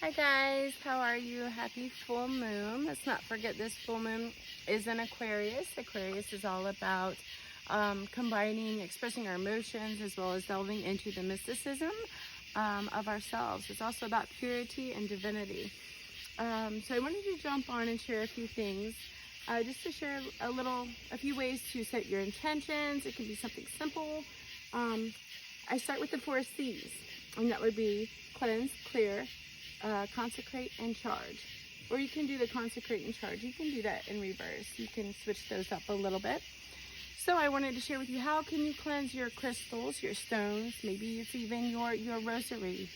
Hi guys, how are you? Happy full moon. Let's not forget this full moon is in Aquarius. Aquarius is all about combining, expressing our emotions as well as delving into the mysticism of ourselves. It's also about purity and divinity. So I wanted to jump on and share a few things. Just to share a few ways to set your intentions. It can be something simple. I start with the 4 C's, and that would be cleanse, clear, consecrate, and charge. Or you can do the consecrate and charge. You can do that in reverse. You can switch those up a little bit. So I wanted to share with you, how can you cleanse your crystals, your stones, maybe it's even your rosary,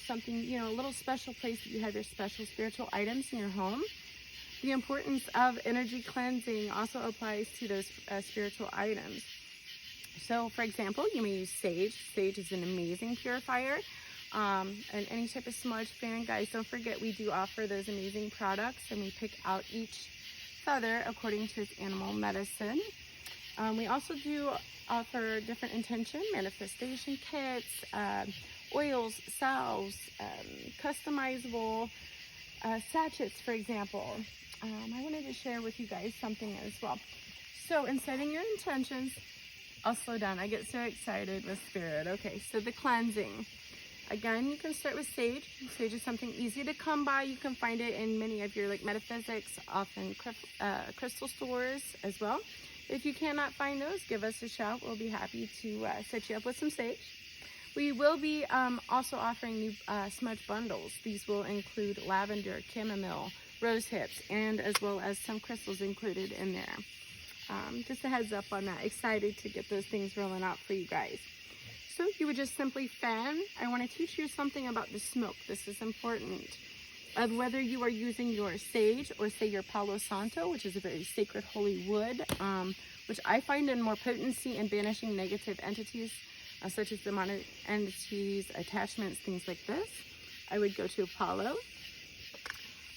something, a little special place that you have your special spiritual items in your home. The importance of energy cleansing also applies to those spiritual items. So, for example, you may use sage. Sage is an amazing purifier. And any type of smudge fan, guys, don't forget we do offer those amazing products, and we pick out each feather according to its animal medicine. We also do offer different intention manifestation kits, oils, salves, customizable sachets, for example. I wanted to share with you guys something as well. So in setting your intentions, I'll slow down. I get so excited with spirit. Okay, so the cleansing. Again, you can start with sage. Sage is something easy to come by. You can find it in many of your metaphysics, often crystal stores as well. If you cannot find those, give us a shout. We'll be happy to set you up with some sage. We will be also offering new smudge bundles. These will include lavender, chamomile, rose hips, and as well as some crystals included in there. Just a heads up on that. Excited to get those things rolling out for you guys. So you would just simply fan. I want to teach you something about the smoke. This is important. Of whether you are using your sage or say your Palo Santo, which is a very sacred holy wood, which I find in more potency in banishing negative entities, such as demonic entities, attachments, things like this. I would go to Apollo.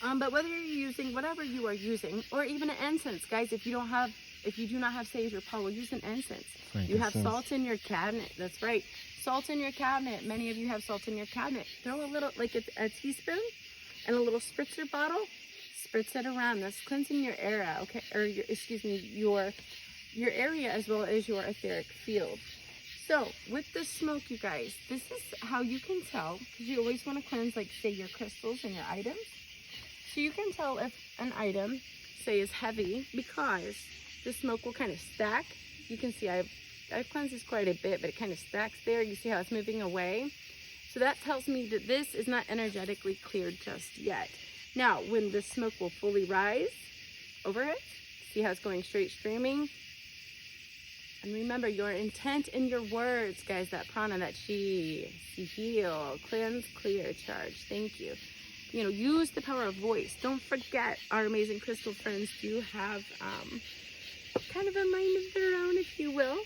But whether you're using whatever you are using, or even an incense, guys, if you do not have sage or Palo, use an incense. You have salt in your cabinet. That's right, salt in your cabinet. Many of you have salt in your cabinet. Throw a little, like a teaspoon, and a little spritzer bottle. Spritz it around. That's cleansing your area, okay, or your area as well as your etheric field. So with the smoke, you guys, this is how you can tell, because you always want to cleanse, like, say, your crystals and your items. So you can tell if an item, say, is heavy, because the smoke will kind of stack. You can see I've cleansed this quite a bit, but it kind of stacks there. You see how it's moving away? So that tells me that this is not energetically cleared just yet. Now, when the smoke will fully rise over it, see how it's going straight streaming? And remember, your intent in your words, guys, that prana, that chi, heal, cleanse, clear, charge. Thank you. Use the power of voice. Don't forget, our amazing crystal friends do have kind of a mind of their own, if you will.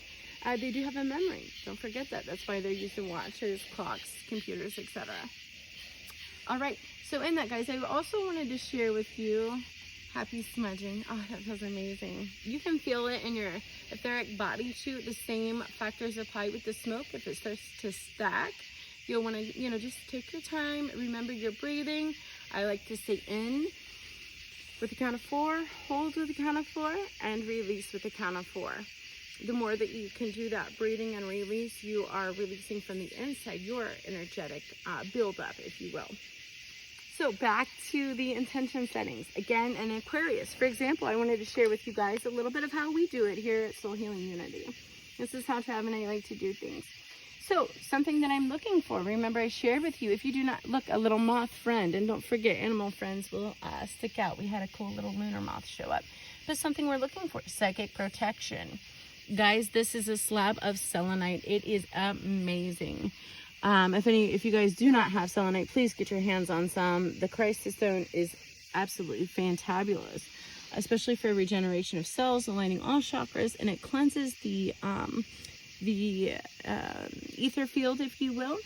They do have a memory. Don't forget that. That's why they're using watches, clocks, computers, etc. All right. So in that, guys, I also wanted to share with you, happy smudging. Oh, that feels amazing. You can feel it in your etheric body too. The same factors apply with the smoke. If it starts to stack, you'll want to, just take your time. Remember your breathing. I like to say in with the count of 4, hold with the count of 4, and release with the count of 4. The more that you can do that breathing and release, you are releasing from the inside your energetic buildup, if you will. So back to the intention settings. Again, in Aquarius, for example, I wanted to share with you guys a little bit of how we do it here at Soul Healing Unity. This is how Trav and I like to do things. So something that I'm looking for, remember I shared with you, if you do not look, a little moth friend, and don't forget, animal friends will stick out. We had a cool little lunar moth show up. But something we're looking for, psychic protection. Guys, this is a slab of selenite. It is amazing. If you guys do not have selenite, please get your hands on some. The Crisis Stone is absolutely fantabulous, especially for regeneration of cells, aligning all chakras, and it cleanses the ether field, if you will,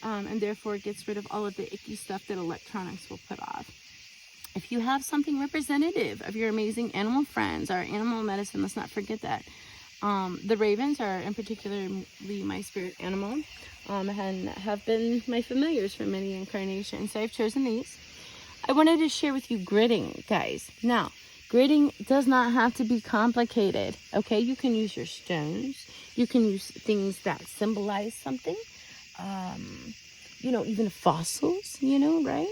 and therefore it gets rid of all of the icky stuff that electronics will put off. If you have something representative of your amazing animal friends, our animal medicine, let's not forget that. The ravens are in particularly my spirit animal, and have been my familiars for many incarnations. So I've chosen these. I wanted to share with you gridding, guys. Now, gridding does not have to be complicated, okay? You can use your stones. You can use things that symbolize something. You know, even fossils, you know, right?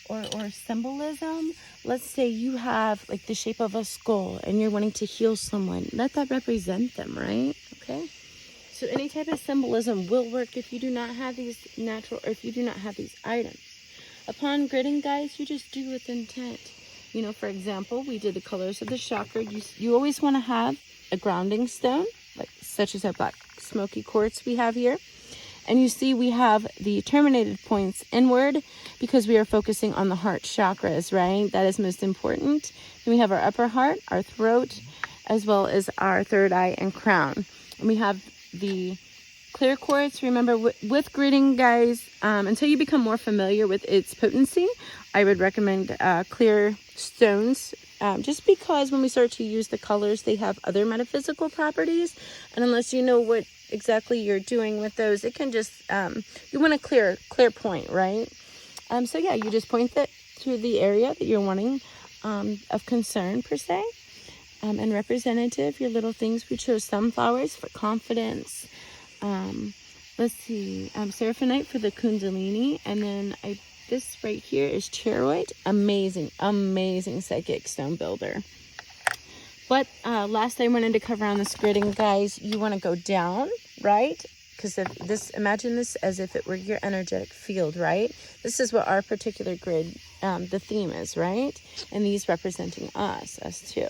Or symbolism. Let's say you have like the shape of a skull and you're wanting to heal someone. Let that represent them, right? Okay. So any type of symbolism will work if you do not have these natural, or if you do not have these items. Upon gridding, guys, you just do with intent. You know, for example, we did the colors of the chakra. You always want to have a grounding stone, like such as our black smoky quartz we have here. And you see we have the terminated points inward because we are focusing on the heart chakras, right? That is most important. Then we have our upper heart, our throat, as well as our third eye and crown. And we have the clear quartz. Remember, with gridding, guys, until you become more familiar with its potency, I would recommend clear stones. Just because when we start to use the colors, they have other metaphysical properties. And unless you know what exactly you're doing with those, it can just, you want a clear point, right? So yeah, you just point that to the area that you're wanting of concern per se. And representative, your little things. We chose sunflowers for confidence. Let's see, seraphonite for the kundalini. And then this right here is charoite. Amazing psychic stone builder. But last I wanted to cover on this gridding, guys, you want to go down, right? Because imagine this as if it were your energetic field, right? This is what our particular grid, the theme is, right? And these representing us too.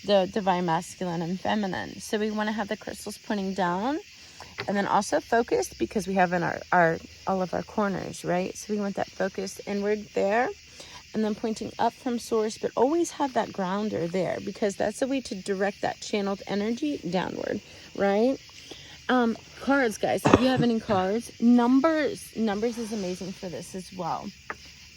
The divine masculine and feminine. So we want to have the crystals pointing down, and then also focused, because we have in all of our corners, right? So we want that focused inward there, and then pointing up from source, but always have that grounder there, because that's a way to direct that channeled energy downward, right? Cards, guys, if you have any cards, numbers is amazing for this as well.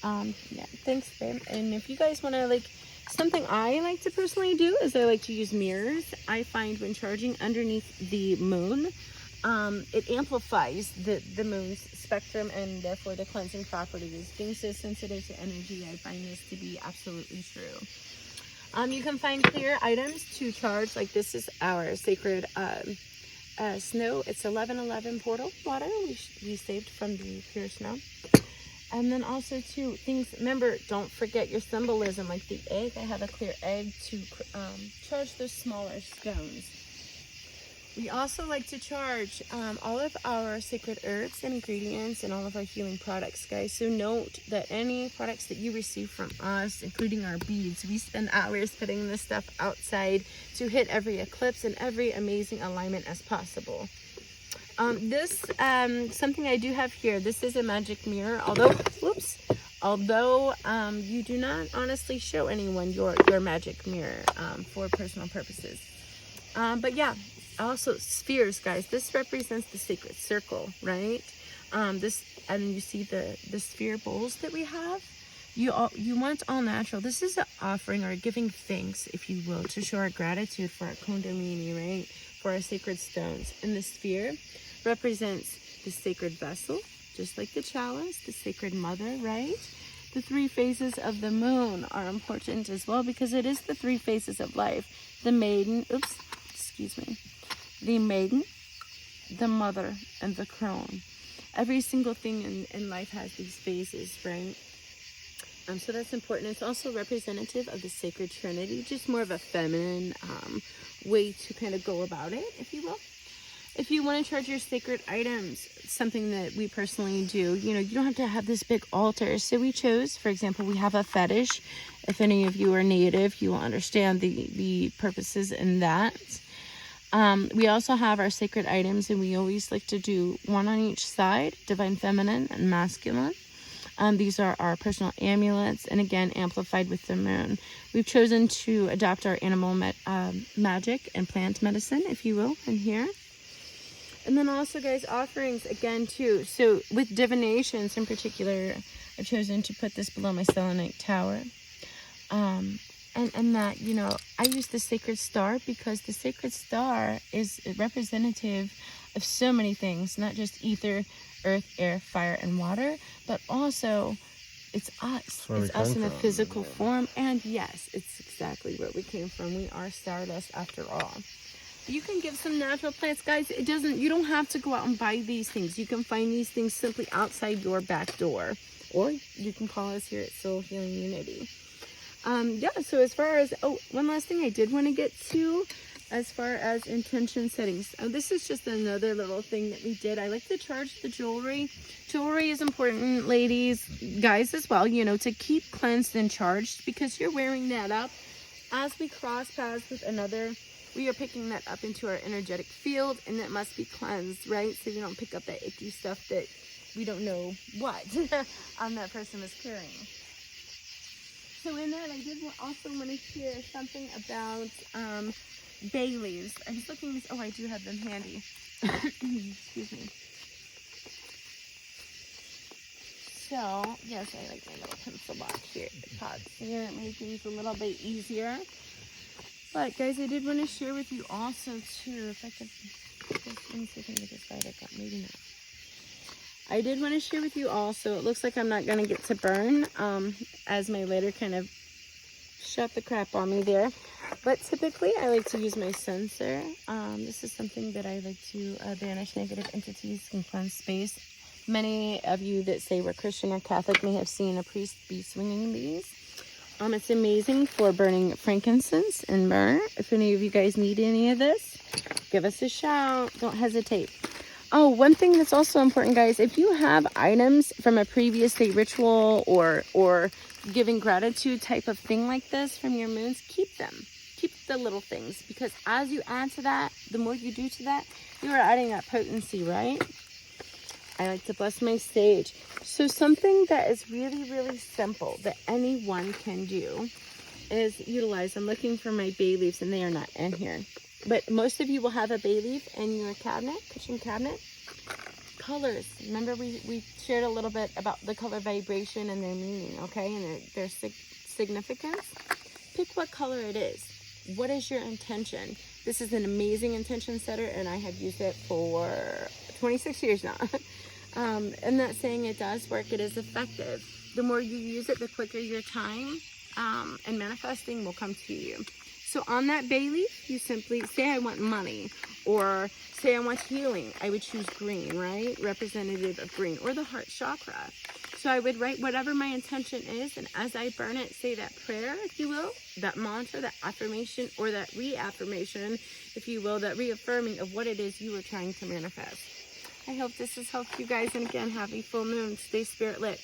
Yeah, thanks, babe. And if you guys want to, like, something I like to personally do is I like to use mirrors. I find when charging underneath the moon, it amplifies the moon's spectrum and therefore the cleansing properties. Being so sensitive to energy, I find this to be absolutely true. You can find clear items to charge, like this is our sacred snow. It's 1111 portal water we saved from the pure snow. And then also too, things, remember, don't forget your symbolism, like the egg. I have a clear egg to charge those smaller stones. We also like to charge all of our sacred herbs and ingredients and all of our healing products, guys. So note that any products that you receive from us, including our beads, we spend hours putting this stuff outside to hit every eclipse and every amazing alignment as possible. This, something I do have here, this is a magic mirror, although you do not honestly show anyone your magic mirror for personal purposes. But yeah, also spheres, guys. This represents the sacred circle, right? And you see the sphere bowls that we have. You want all natural. This is an offering or giving thanks, if you will, to show our gratitude for our kundalini, right? For our sacred stones. And the sphere represents the sacred vessel, just like the chalice, the sacred mother, right? The 3 phases of the moon are important as well, because it is the 3 phases of life. The maiden, the maiden, the mother, and the crone. Every single thing in life has these phases, right? So that's important. It's also representative of the sacred trinity, just more of a feminine way to kind of go about it, if you will. If you want to charge your sacred items, something that we personally do, you don't have to have this big altar. So we chose, for example, we have a fetish. If any of you are native, you will understand the purposes in that. We also have our sacred items, and we always like to do one on each side, divine feminine and masculine. These are our personal amulets, and again, amplified with the moon. We've chosen to adopt our animal magic and plant medicine, if you will, in here. And then also, guys, offerings again too. So with divinations in particular, I've chosen to put this below my selenite tower. And that, you know, I use the sacred star because the sacred star is a representative of so many things, not just ether, earth, air, fire, and water, but also it's us. It's us in a physical form. And yes, it's exactly where we came from. We are stardust after all. You can give some natural plants, guys. You don't have to go out and buy these things. You can find these things simply outside your back door, or you can call us here at Soul Healing Unity. Yeah, so as far as, one last thing I did want to get to, as far as intention settings. This is just another little thing that we did. I like to charge the jewelry. Jewelry is important, ladies, guys as well, you know, to keep cleansed and charged, because you're wearing that up. As we cross paths with another, we are picking that up into our energetic field, and that must be cleansed, right? So you don't pick up that icky stuff that we don't know what that person was carrying. So in that, I did also want to share something about bay leaves. I was looking, I do have them handy. Excuse me. So, yes, I like my little pencil box here. The pots here, it made things a little bit easier. But guys, I did want to share with you also too, if I could, let me see if I can get this right. I got, maybe not. I did want to share with you also, it looks like I'm not going to get to burn, as my lighter kind of shut the crap on me there. But typically, I like to use my censer. This is something that I like to banish negative entities and cleanse space. Many of you that say we're Christian or Catholic may have seen a priest be swinging these. It's amazing for burning frankincense and myrrh. If any of you guys need any of this, give us a shout. Don't hesitate. Oh, one thing that's also important, guys, if you have items from a previous day ritual or giving gratitude type of thing like this from your moons, keep them. Keep the little things, because as you add to that, the more you do to that, you are adding that potency, right? I like to bless my sage. So something that is really, really simple that anyone can do is utilize. I'm looking for my bay leaves, and they are not in here. But most of you will have a bay leaf in your cabinet, kitchen cabinet. Colors. Remember we shared a little bit about the color vibration and their meaning, okay? And their significance. Pick what color it is. What is your intention? This is an amazing intention setter, and I have used it for 26 years now. I'm not saying it does work. It is effective. The more you use it, the quicker your time and manifesting will come to you. So on that bay leaf, you simply say I want money, or say I want healing. I would choose green, right? Representative of green, or the heart chakra. So I would write whatever my intention is, and as I burn it, say that prayer, if you will, that mantra, that affirmation, or that reaffirmation, if you will, that reaffirming of what it is you are trying to manifest. I hope this has helped you guys, and again, happy full moon. Stay spirit lit.